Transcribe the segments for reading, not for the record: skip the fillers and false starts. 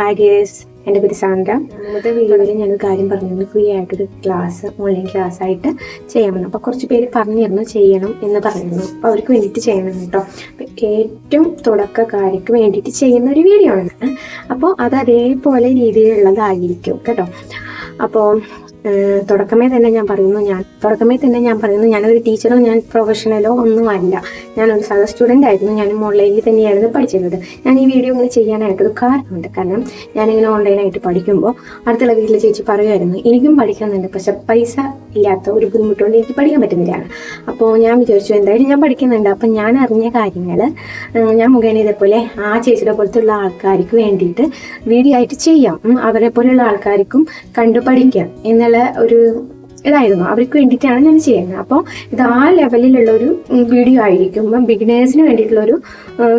Hi guys, എൻ്റെ പേര് സാന്ദ്ര. ഇന്നത്തെ വീഡിയോയിൽ ഞാനൊരു കാര്യം പറഞ്ഞിരുന്നു, ഫ്രീ ആയിട്ടൊരു ക്ലാസ്, ഓൺലൈൻ ക്ലാസ് ആയിട്ട് ചെയ്യാമെന്ന്. അപ്പോൾ കുറച്ച് പേര് പറഞ്ഞിരുന്നു ചെയ്യണം എന്ന് പറയുന്നു. അപ്പോൾ അവർക്ക് വേണ്ടിയിട്ട് ചെയ്യണം കേട്ടോ. അപ്പോൾ ഏറ്റവും തുടക്കക്കാർക്ക് വേണ്ടിയിട്ട് ചെയ്യുന്ന ഒരു വീഡിയോ ആണ്. അപ്പോൾ അത് അതേപോലെ രീതിയിലുള്ളതായിരിക്കും കേട്ടോ. അപ്പോൾ തുടക്കമേ തന്നെ ഞാൻ പറയുന്നു ഞാനൊരു ടീച്ചറോ ഞാൻ പ്രൊഫഷണലോ ഒന്നുമല്ല. ഞാനൊരു സാധാ സ്റ്റുഡൻ്റ് ആയിരുന്നു. ഞാനും ഓൺലൈനിൽ തന്നെയായിരുന്നു പഠിച്ചിരുന്നത്. ഞാൻ ഈ വീഡിയോ ഇങ്ങനെ ചെയ്യാനായിട്ടൊരു കാരണമുണ്ട്. കാരണം ഞാനിങ്ങനെ ഓൺലൈനായിട്ട് പഠിക്കുമ്പോൾ അടുത്തുള്ള വീട്ടിലെ ചേച്ചി പറയുമായിരുന്നു, എനിക്കും പഠിക്കുന്നുണ്ട്, പക്ഷെ പൈസ ഇല്ലാത്ത ഒരു ബുദ്ധിമുട്ടുകൊണ്ട് എനിക്ക് പഠിക്കാൻ പറ്റുന്നില്ല. അപ്പോൾ ഞാൻ വിചാരിച്ചു എന്തായാലും ഞാൻ പഠിക്കുന്നുണ്ട്, അപ്പം ഞാൻ അറിഞ്ഞ കാര്യങ്ങൾ ഞാൻ മുഖേന ഇതേപോലെ ആ ചേച്ചിയുടെ പോലത്തുള്ള ആൾക്കാർക്ക് വേണ്ടിയിട്ട് വീഡിയോ ആയിട്ട് ചെയ്യാം, അവരെ പോലെയുള്ള ആൾക്കാർക്കും കണ്ടു പഠിക്കാം എന്നുള്ള ഒരു ഇതായിരുന്നു. അവർക്ക് വേണ്ടിയിട്ടാണ് ഞാൻ ചെയ്യുന്നത്. അപ്പോൾ ഇത് ആ ലെവലിലുള്ളൊരു വീഡിയോ ആയിരിക്കും, ബിഗിനേഴ്സിന് വേണ്ടിയിട്ടുള്ളൊരു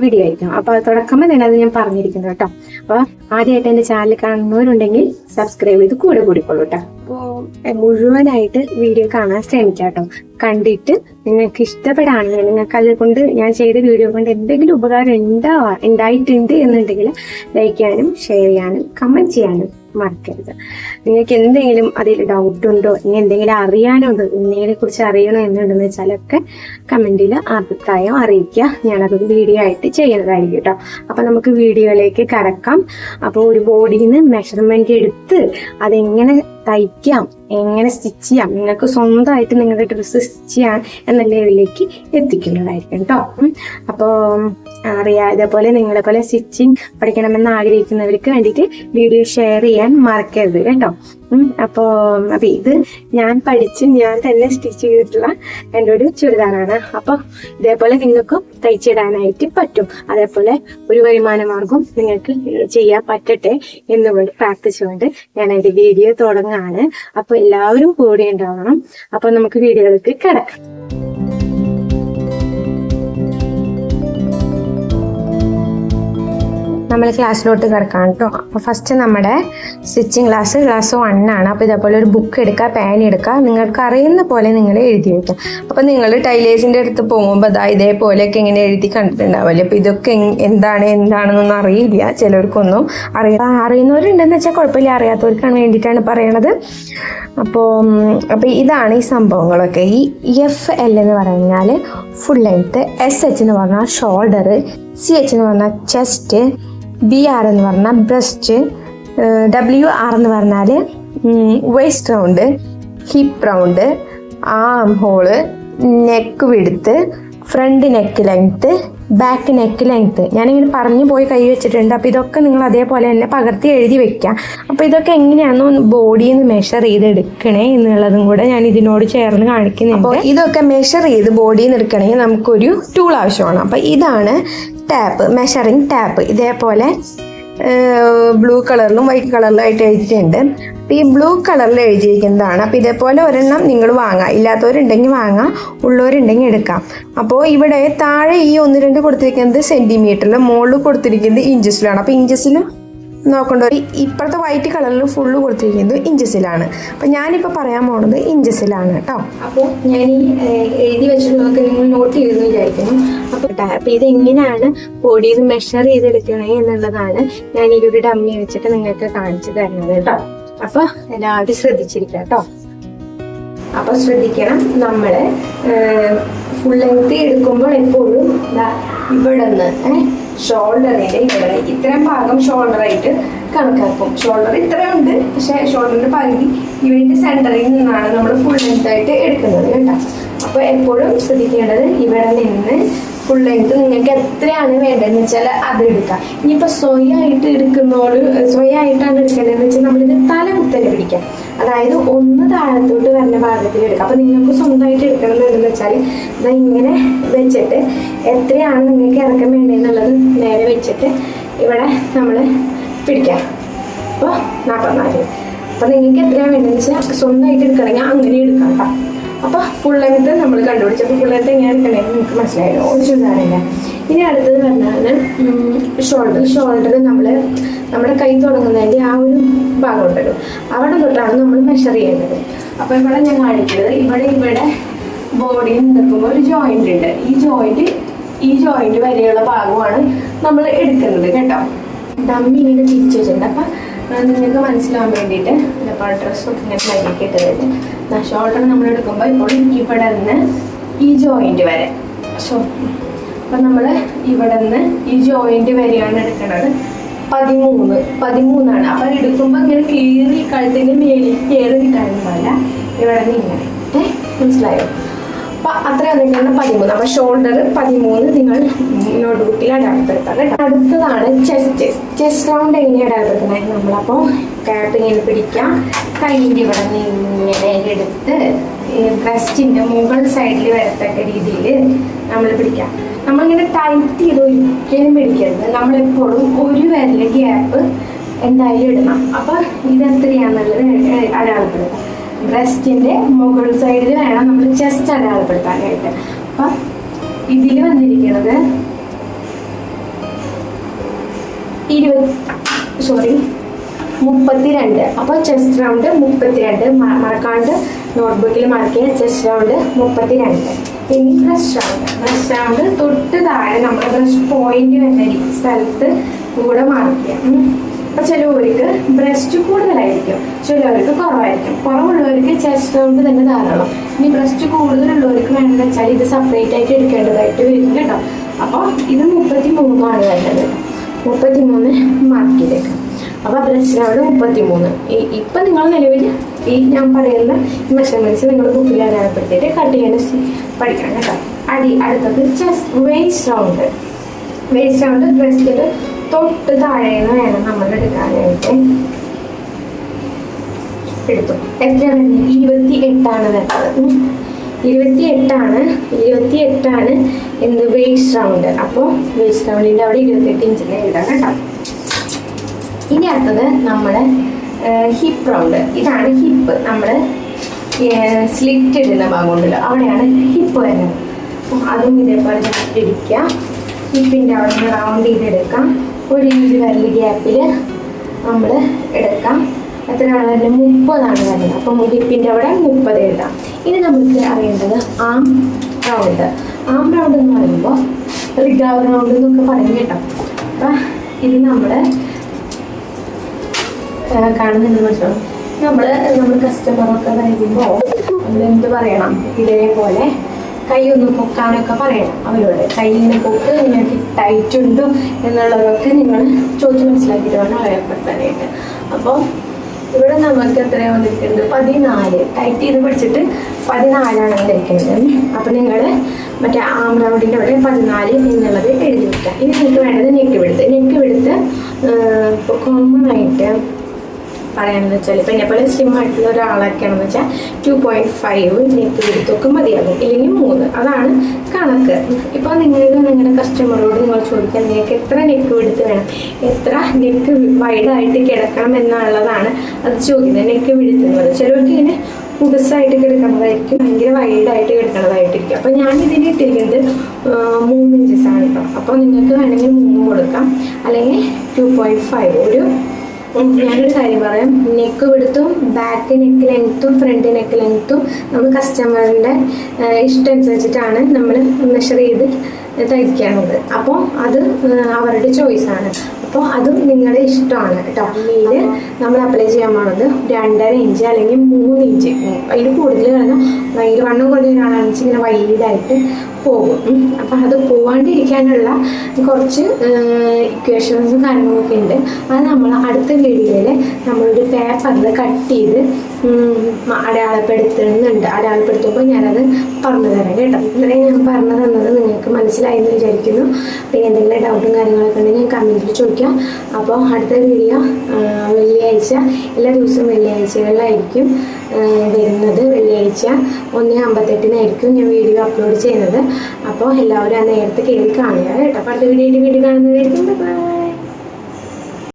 വീഡിയോ ആയിരിക്കും. അപ്പോൾ തുടക്കമേ തന്നെ അത് ഞാൻ പറഞ്ഞിരിക്കുന്നത് കേട്ടോ. അപ്പോൾ ആദ്യമായിട്ട് എൻ്റെ ചാനൽ കാണുന്നവരുണ്ടെങ്കിൽ സബ്സ്ക്രൈബ് ചെയ്ത് കൂടിക്കോളൂ കേട്ടോ. അപ്പോൾ മുഴുവനായിട്ട് വീഡിയോ കാണാൻ ശ്രമിക്കാം കേട്ടോ. കണ്ടിട്ട് നിങ്ങൾക്ക് ഇഷ്ടപ്പെടുകയാണെങ്കിൽ, നിങ്ങൾക്ക് അതുകൊണ്ട് ഞാൻ ചെയ്ത വീഡിയോ കൊണ്ട് എന്തെങ്കിലും ഉപകാരം ഉണ്ടായിട്ടുണ്ട് എന്നുണ്ടെങ്കിൽ ലൈക്ക് ചെയ്യാനും ഷെയർ ചെയ്യാനും കമൻറ്റ് ചെയ്യാനും മറക്കരുത്. നിങ്ങൾക്ക് എന്തെങ്കിലും അതിൽ ഡൗട്ട് ഉണ്ടോ, ഇനി എന്തെങ്കിലും അറിയാനുണ്ടോ, ഇതിനെ കുറിച്ച് അറിയണോ എന്നുണ്ടെന്ന് വെച്ചാലൊക്കെ കമൻറ്റിൽ അഭിപ്രായം അറിയിക്കുക. ഞാനതൊരു വീഡിയോ ആയിട്ട് ചെയ്യുന്നതായിരിക്കും കേട്ടോ. അപ്പോൾ നമുക്ക് വീഡിയോയിലേക്ക് കടക്കാം. അപ്പോൾ ഒരു ബോഡിയിൽ നിന്ന് മെഷർമെൻറ്റ് എടുത്ത് അതെങ്ങനെ തയ്ക്കാം, എങ്ങനെ സ്റ്റിച്ച് ചെയ്യാം, നിങ്ങൾക്ക് സ്വന്തമായിട്ട് നിങ്ങളുടെ ഡ്രസ്സ് സ്റ്റിച്ച് ചെയ്യാൻ എന്ന ലെവലിലേക്ക് എത്തിക്കുന്നതായിരിക്കും കേട്ടോ. അപ്പോൾ ഇതേപോലെ നിങ്ങളെ പോലെ സ്റ്റിച്ചിങ് പഠിക്കണമെന്ന് ആഗ്രഹിക്കുന്നവർക്ക് വേണ്ടിയിട്ട് വീഡിയോ ഷെയർ ചെയ്യാൻ മറക്കരുത് കേട്ടോ. അപ്പോൾ ഇത് ഞാൻ ഞാൻ തന്നെ സ്റ്റിച്ച് ചെയ്തിട്ടുള്ള എൻ്റെ ഒരു ചുരിദാറാണ്. അപ്പോൾ ഇതേപോലെ നിങ്ങൾക്കും തയ്ച്ചിടാനായിട്ട് പറ്റും. അതേപോലെ ഒരു വരുമാന മാർഗം നിങ്ങൾക്ക് ചെയ്യാൻ പറ്റട്ടെ എന്നുകൊണ്ട് പ്രാർത്ഥിച്ചുകൊണ്ട് ഞാൻ എൻ്റെ വീഡിയോ തുടങ്ങാണ്. അപ്പോൾ എല്ലാവരും കൂടെ ഉണ്ടാവണം. അപ്പോൾ നമുക്ക് വീഡിയോയിലേക്ക് കിടക്കാം. നമ്മൾ ക്ലാസ്സിലോട്ട് കിടക്കാം കേട്ടോ. അപ്പോൾ ഫസ്റ്റ് നമ്മുടെ സ്റ്റിച്ചിങ് ക്ലാസ് 1 ആണ്. അപ്പോൾ ഇതേപോലെ ഒരു ബുക്ക് എടുക്കുക, പേൻ എടുക്കുക, നിങ്ങൾക്ക് അറിയുന്ന പോലെ നിങ്ങൾ എഴുതി വയ്ക്കുക. അപ്പോൾ നിങ്ങൾ ടൈലേഴ്സിൻ്റെ അടുത്ത് പോകുമ്പോൾ ഇതേപോലെയൊക്കെ ഇങ്ങനെ എഴുതി കണ്ടിട്ടുണ്ടാവില്ലേ. അപ്പോൾ ഇതൊക്കെ എന്താണെന്നൊന്നും അറിയില്ല, ചിലർക്കൊന്നും അറിയുന്നവരുണ്ടെന്ന് വെച്ചാൽ കുഴപ്പമില്ല, അറിയാത്തവർക്കാണ് വേണ്ടിയിട്ടാണ് പറയണത്. അപ്പോൾ ഇതാണ് ഈ സംഭവങ്ങളൊക്കെ. ഈ FL എന്ന് പറഞ്ഞാൽ ഫുൾ ലെങ്ത്ത്, SH എന്ന് പറഞ്ഞാൽ ഷോൾഡർ, CH എന്ന് പറഞ്ഞാൽ ചെസ്റ്റ്, BR എന്ന് പറഞ്ഞാൽ ബ്രസ്റ്റ്, WR എന്ന് പറഞ്ഞാൽ waist round, hip round, arm hole, neck width, front neck length, back neck length. ഞാനിങ്ങനെ പറഞ്ഞു പോയി കൈ വെച്ചിട്ടുണ്ട്. അപ്പോൾ ഇതൊക്കെ നിങ്ങൾ അതേപോലെ തന്നെ പകർത്തി എഴുതി വെക്കാം. അപ്പോൾ ഇതൊക്കെ എങ്ങനെയാണെന്ന് ബോഡിയിൽ നിന്ന് മെഷർ ചെയ്ത് എടുക്കണേ എന്നുള്ളതും കൂടെ ഞാൻ ഇതിനോട് ചേർന്ന് കാണിക്കുന്നുണ്ട്. അപ്പോൾ ഇതൊക്കെ മെഷർ ചെയ്ത് ബോഡിയിൽ നിന്ന് എടുക്കണമെങ്കിൽ നമുക്കൊരു ടൂൾ ആവശ്യമാണ്. അപ്പോൾ ഇതാണ് ടാപ്പ്, മെഷറിങ് ടാപ്പ്. ഇതേപോലെ ബ്ലൂ കളറിലും വൈറ്റ് കളറിലും ആയിട്ട് എഴുതിയിട്ടുണ്ട്. അപ്പോൾ ഈ ബ്ലൂ കളറിൽ എഴുതിയിരിക്കുന്നതാണ്. അപ്പോൾ ഇതേപോലെ ഒരെണ്ണം നിങ്ങൾ വാങ്ങാം, ഇല്ലാത്തവരുണ്ടെങ്കിൽ വാങ്ങാം, ഉള്ളവരുണ്ടെങ്കിൽ എടുക്കാം. അപ്പോൾ ഇവിടെ താഴെ ഈ 1-2 കൊടുത്തിരിക്കുന്നത് സെൻറ്റിമീറ്ററിൽ, മുകളിൽ കൊടുത്തിരിക്കുന്നത് ഇഞ്ചസിലാണ്. അപ്പോൾ ഇഞ്ചസിൽ നോക്കണ്ട. ഇപ്പോഴത്തെ വൈറ്റ് കളറിൽ ഫുള്ള് കൊടുത്തിരിക്കുന്നത് ഇഞ്ചസിലാണ്. അപ്പോൾ ഞാനിപ്പോൾ പറയാൻ പോകുന്നത് ഇഞ്ചസിലാണ് കേട്ടോ. അപ്പോൾ ഞാൻ ഈ എഴുതി വെച്ചിട്ടുള്ളതൊക്കെ നിങ്ങൾ നോട്ട് ചെയ്തെന്ന് വിചാരിക്കുന്നു. അപ്പോൾ ഇതെങ്ങനെയാണ് ബോഡിയിൽ നിന്ന് മെഷർ ചെയ്തെടുക്കണേ എന്നുള്ളതാണ് ഞാൻ ഈ ഒരു ഡമ്മി വെച്ചിട്ട് നിങ്ങൾക്ക് കാണിച്ചു തരുന്നത് കേട്ടോ. അപ്പോൾ എല്ലാവരും ശ്രദ്ധിച്ചിരിക്കുക കേട്ടോ. അപ്പോൾ ശ്രദ്ധിക്കണം, നമ്മൾ ഫുൾ ലെങ്ത് എടുക്കുമ്പോൾ എപ്പോഴും ഇവിടെ നിന്ന് ഷോൾഡറിൻ്റെ ഇവിടെ ഇത്രയും ഭാഗം ഷോൾഡറായിട്ട് കണക്കാക്കും. ഷോൾഡർ ഇത്രയുണ്ട്, പക്ഷേ ഷോൾഡറിൻ്റെ പകുതി ഇവിടെ സെൻറ്ററിൽ നിന്നാണ് നമ്മൾ ഫുൾ ലെങ്ത് ആയിട്ട് എടുക്കുന്നത് കേട്ടോ. അപ്പോൾ എപ്പോഴും ശ്രദ്ധിക്കേണ്ടത് ഇവിടെ നിന്ന് ഫുൾ ലെങ്ത് നിങ്ങൾക്ക് എത്രയാണ് വേണ്ടതെന്ന് വെച്ചാൽ അത് എടുക്കാം. ഇനിയിപ്പോൾ സ്വയമായിട്ടാണ് എടുക്കേണ്ടതെന്ന് വെച്ചാൽ നമ്മളിത് തല കുത്തല് പിടിക്കാം. അതായത് ഒന്ന് താഴത്തോട്ട് വരുന്ന ഭാഗത്തിൽ എടുക്കാം. അപ്പോൾ നിങ്ങൾക്ക് സ്വന്തമായിട്ട് എടുക്കണമെന്നുണ്ടെന്ന് വെച്ചാൽ ഇങ്ങനെ വെച്ചിട്ട് എത്രയാണ് നിങ്ങൾക്ക് ഇറക്കം വേണ്ടതെന്നുള്ളത് നേരെ വെച്ചിട്ട് ഇവിടെ നമ്മൾ പിടിക്കാം. അപ്പോൾ 44. അപ്പോൾ നിങ്ങൾക്ക് എത്രയാണ് വേണ്ടതെന്ന് വെച്ചാൽ സ്വന്തമായിട്ട് എടുക്കണമെങ്കിൽ അങ്ങനെ എടുക്കാം കേട്ടോ. അപ്പോൾ ഫുൾ ലെങ്ത് നമ്മൾ കണ്ടുപിടിച്ചപ്പോൾ ഫുൾ ലെങ്ത് എങ്ങനെ എടുക്കണമെന്ന് നിങ്ങൾക്ക് മനസ്സിലായല്ലോ, ഒരു ചുരിദാറില്ല. ഇനി അടുത്തത് പറഞ്ഞാൽ ഷോൾഡർ നമ്മുടെ കൈ തുടങ്ങുന്നതിൻ്റെ ആ ഒരു ഭാഗം ഉണ്ടല്ലോ, അവിടെ തൊട്ടാണ് നമ്മൾ മെഷർ ചെയ്യുന്നത്. അപ്പോൾ ഇവിടെ ഞാൻ കാണിക്കുന്നത് ഇവിടെ ബോഡിയിൽ നിൽക്കുമ്പോൾ ഒരു ജോയിൻ്റ് ഉണ്ട്. ഈ ജോയിൻറ്റ് വരെയുള്ള ഭാഗമാണ് നമ്മൾ എടുക്കുന്നത് കേട്ടോ. ഡമ്മി ഇങ്ങനെ തിരിച്ചു വെച്ചിട്ടുണ്ട്. അപ്പം നിങ്ങൾക്ക് മനസ്സിലാവാൻ വേണ്ടിയിട്ട് അപ്പോൾ ഡ്രസ്സൊക്കെ ഇങ്ങനെ ലൈനൊക്കെ ഇട്ടത് ഷോൾഡർ നമ്മൾ എടുക്കുമ്പോൾ ഇപ്പോൾ ഇവിടെ നിന്ന് ഈ ജോയിൻറ്റ് വരെ അപ്പം നമ്മൾ ഇവിടെ നിന്ന് ഈ ജോയിൻറ്റ് വരെയാണ് എടുക്കുന്നത്. 13 അപ്പം എടുക്കുമ്പോൾ ഇങ്ങനെ കീറി കഴുത്തിൻ്റെ മേലിൽ കയറി നിൽക്കാനും പാടില്ല. ഇവിടെ നിന്ന് ഇങ്ങനെ മനസ്സിലായോ? അപ്പം അത്രയും അതിൻ്റെയാണ് 13. അപ്പം ഷോൾഡർ 13 നിങ്ങൾ നോട്ട്ബുക്കിൽ അടയാളപ്പെടുത്താം കേട്ടോ. അടുത്തതാണ് ചെസ്റ്റ് റൗണ്ട് എങ്ങനെയാണ് അടയാളപ്പെടുത്തുന്നത്? നമ്മളപ്പോൾ ക്യാപ്പ് ഇങ്ങനെ പിടിക്കാം, കൈയിൻ്റെ ഇവിടെ നിന്ന് ഇങ്ങനെ എടുത്ത് ബ്രസ്റ്റിൻ്റെ മുകൾ സൈഡിൽ വരത്തക്ക രീതിയിൽ നമ്മൾ പിടിക്കാം. നമ്മളിങ്ങനെ ടൈറ്റ് ചെയ്ത് ഒരിക്കലും പിടിക്കരുത്. നമ്മളെപ്പോഴും ഒരു വിരൽ ഗ്യാപ്പ് എന്തായാലും ഇടണം. അപ്പോൾ ഇതെത്രയാണെന്നുള്ളത് അടയാളപ്പെടുത്താം. ബ്രസ്റ്റിൻ്റെ മുകൾ സൈഡിൽ വേണം നമ്മൾ ചെസ്റ്റ് അടയാളപ്പെടുത്താനായിട്ട്. അപ്പം ഇതിൽ വന്നിരിക്കുന്നത് 32. അപ്പോൾ ചെസ്റ്റ് റൗണ്ട് 32 മറക്കാണ്ട് നോട്ട്ബുക്കിൽ മാർക്ക് ചെയ്യുക. Chest round 32. ഇനി ബ്രസ്റ്റ് റൗണ്ട് തൊട്ട് താഴെ നമ്മൾ ബ്രസ്റ്റ് പോയിന്റ് വരുന്ന സ്ഥലത്ത് കൂടെ മാർക്ക് ചെയ്യാം. അപ്പോൾ ചിലവർക്ക് ബ്രസ്റ്റ് കൂടുതലായിരിക്കും, ചിലവർക്ക് കുറവായിരിക്കും. കുറവുള്ളവർക്ക് ചെസ്റ്റ് റൗണ്ട് തന്നെ ധാരാളം. ഇനി ബ്രസ്റ്റ് കൂടുതലുള്ളവർക്ക് വേണമെന്ന് വെച്ചാൽ ഇത് സെപ്പറേറ്റ് ആയിട്ട് എടുക്കേണ്ടതായിട്ട് വരും കേട്ടോ. അപ്പോൾ ഇത് 33 വരുന്നത്. 33 മാർക്ക് ചെയ്തേക്കാം. അപ്പോൾ ബ്രസ്റ്റ് റൗണ്ട് 33. ഇപ്പം നിങ്ങൾ നിലവിൽ ഈ ഞാൻ പറയുന്ന മെഷർമെൻറ്റ്സ് നിങ്ങൾ ബുക്കിൽ അടയാളപ്പെടുത്തിയിട്ട് കട്ട് ചെയ്യാൻ പഠിക്കണം കേട്ടോ. അടുത്തത് വേസ്റ്റ് റൗണ്ട് ബ്രസ്റ്റിൽ തൊട്ട് താഴേന്ന് വേണം നമ്മൾ എടുക്കാനായിട്ട്. എടുത്തു. എത്രയാണ്? 28 വരുന്നത്. 28 എന്ത് വേസ്റ്റ് റൗണ്ട്. അപ്പോൾ വേസ്റ്റ് റൗണ്ടിൻ്റെ അവിടെ 28 ഇഞ്ചിൽ എഴുതാം കേട്ടോ. ഇനി അടുത്തത് നമ്മൾ ഹിപ്പ് റൗണ്ട്. ഇതാണ് ഹിപ്പ്. നമ്മൾ സ്ലിറ്റ് ഇടുന്ന ഭാഗം ഉണ്ടല്ലോ, അവിടെയാണ് ഹിപ്പ് വരുന്നത്. അപ്പോൾ അതും ഇതേപോലെ ഇടിക്കുക. ഹിപ്പിൻ്റെ അവിടെ നിന്ന് റൗണ്ട് ചെയ്തെടുക്കാം. 1 ഇഞ്ച് വിരൽ ഗ്യാപ്പിൽ നമ്മൾ എടുക്കാം. എത്രയാണ് വരുന്നത്? 30 വരുന്നത്. അപ്പം ഹിപ്പിൻ്റെ അവിടെ 30 എഴുതാം. ഇനി നമുക്ക് അറിയേണ്ടത് ആം റൗണ്ട് എന്ന് പറയുമ്പോൾ റിഗാവ് റൗണ്ട് എന്നൊക്കെ പറയും കേട്ടോ. അപ്പം ഇത് നമ്മൾ കാണുന്നുണ്ട് മനസ്സിലാവും. നമ്മൾ കസ്റ്റമറൊക്കെ വരുമ്പോൾ നമ്മൾ എന്ത് പറയണം? ഇതേപോലെ കൈ ഒന്ന് പൊക്കാനൊക്കെ പറയണം അവരോട്. കൈ ഇങ്ങനെ പൊക്ക്, നിങ്ങൾക്ക് ടൈറ്റ് ഉണ്ടോ എന്നുള്ളതൊക്കെ നിങ്ങൾ ചോദിച്ച് മനസ്സിലാക്കിയിട്ട് വേണം അറിയപ്പെടുത്താനായിട്ട്. അപ്പോൾ ഇവിടെ നമുക്ക് എത്രയാണ് വന്നിരിക്കുന്നത്? 14. ടൈറ്റ് ചെയ്ത് പഠിച്ചിട്ട് 14 വന്നിരിക്കുന്നത്. അപ്പോൾ നിങ്ങൾ മറ്റേ ആം റൗണ്ടിൻ്റെ അവിടെ 14 എന്നുള്ളത് എഴുതി വെക്കാം. ഇനി നിങ്ങൾക്ക് വേണ്ടത് നെക്ക് വിടുത്ത് ഇപ്പോൾ കോമൺ ആയിട്ട് പറയാനെന്ന് വെച്ചാൽ ഇപ്പം എന്നെപ്പോലെ സ്ലിം ആയിട്ടുള്ള ഒരാളൊക്കെയാണെന്ന് വെച്ചാൽ 2.5 നെക്ക് വിടുത്തൊക്കെ മതിയാകും, ഇല്ലെങ്കിൽ 3. അതാണ് കണക്ക്. ഇപ്പോൾ നിങ്ങളുടെ കസ്റ്റമറോട് നിങ്ങൾ ചോദിക്കാൻ നിങ്ങൾക്ക് എത്ര നെക്ക് വിടുത്ത് വേണം, എത്ര നെക്ക് വൈഡായിട്ട് കിടക്കണം എന്നുള്ളതാണ് അത് ചോദിക്കുന്നത്. നെക്ക് വിടുത്തുന്നത് ചിലവർക്ക് ഇങ്ങനെ പുതുസായിട്ട് കിടക്കുന്നതായിരിക്കും, ഭയങ്കര വൈഡായിട്ട് കിടക്കുന്നതായിട്ടിരിക്കും. അപ്പോൾ ഞാൻ ഇതിന് ഇട്ടിരിക്കുന്നത് 3 ഇഞ്ചസാണ് കേട്ടോ. അപ്പോൾ നിങ്ങൾക്ക് വേണമെങ്കിൽ 3 കൊടുക്കാം, അല്ലെങ്കിൽ 2.5. ഞാനൊരു കാര്യം പറയാം. നെക്ക് വിടുത്തും ബാക്ക് നെക്ക് ലെങ്ത്തും ഫ്രണ്ട് നെക്ക് ലെങ്ത്തും നമ്മൾ കസ്റ്റമറിൻ്റെ ഇഷ്ടം അനുസരിച്ചിട്ടാണ് നമ്മൾ മെഷർ ചെയ്ത് തയ്ക്കാനുള്ളത്. അപ്പോൾ അത് അവരുടെ ചോയ്സാണ്. അപ്പോൾ അതും നിങ്ങളുടെ ഇഷ്ടമാണ് കേട്ടോ. ഇതിൽ നമ്മൾ അപ്ലൈ ചെയ്യാൻ പോകുന്നത് 2.5 ഇഞ്ച് അല്ലെങ്കിൽ 3 ഇഞ്ച്. അതിൽ കൂടുതൽ കഴിഞ്ഞാൽ ഭയങ്കര വണ്ണം കുറഞ്ഞ ഒരാളാണെന്ന് വെച്ചാൽ ഇങ്ങനെ വൈഡായിട്ട് പോകും. അപ്പം അത് പോവാണ്ടിരിക്കാനുള്ള കുറച്ച് ഇക്വേഷൻസും കാര്യങ്ങളൊക്കെ ഉണ്ട്. അത് നമ്മൾ അടുത്ത വീഡിയോയിൽ നമ്മളൊരു പേപ്പറിൽ കട്ട് ചെയ്ത് അടയാളപ്പെടുത്തുമ്പോൾ ഞാനത് പറഞ്ഞു തരാം കേട്ടോ. ഇത്രയും ഞാൻ പറഞ്ഞു തന്നത് നിങ്ങൾക്ക് മനസ്സിലായെന്ന് വിചാരിക്കുന്നു. പിന്നെ എന്തെങ്കിലും ഡൗട്ടും കാര്യങ്ങളൊക്കെ ഉണ്ടെങ്കിൽ ഞാൻ കമൻറ്റിൽ ചോദിക്കാം. അപ്പോൾ അടുത്ത വീഡിയോ വെള്ളിയാഴ്ച, എല്ലാ ദിവസവും വെള്ളിയാഴ്ചകളിലായിരിക്കും വരുന്നത്. വെള്ളിയാഴ്ച 1:58 ഞാൻ വീഡിയോ അപ്ലോഡ് ചെയ്യുന്നത്. അപ്പോൾ എല്ലാവരും ആ നേരത്തെ കയറി കാണുക കേട്ടോ. അപ്പോൾ അടുത്ത വീഡിയോ കാണുന്നതായിരിക്കും.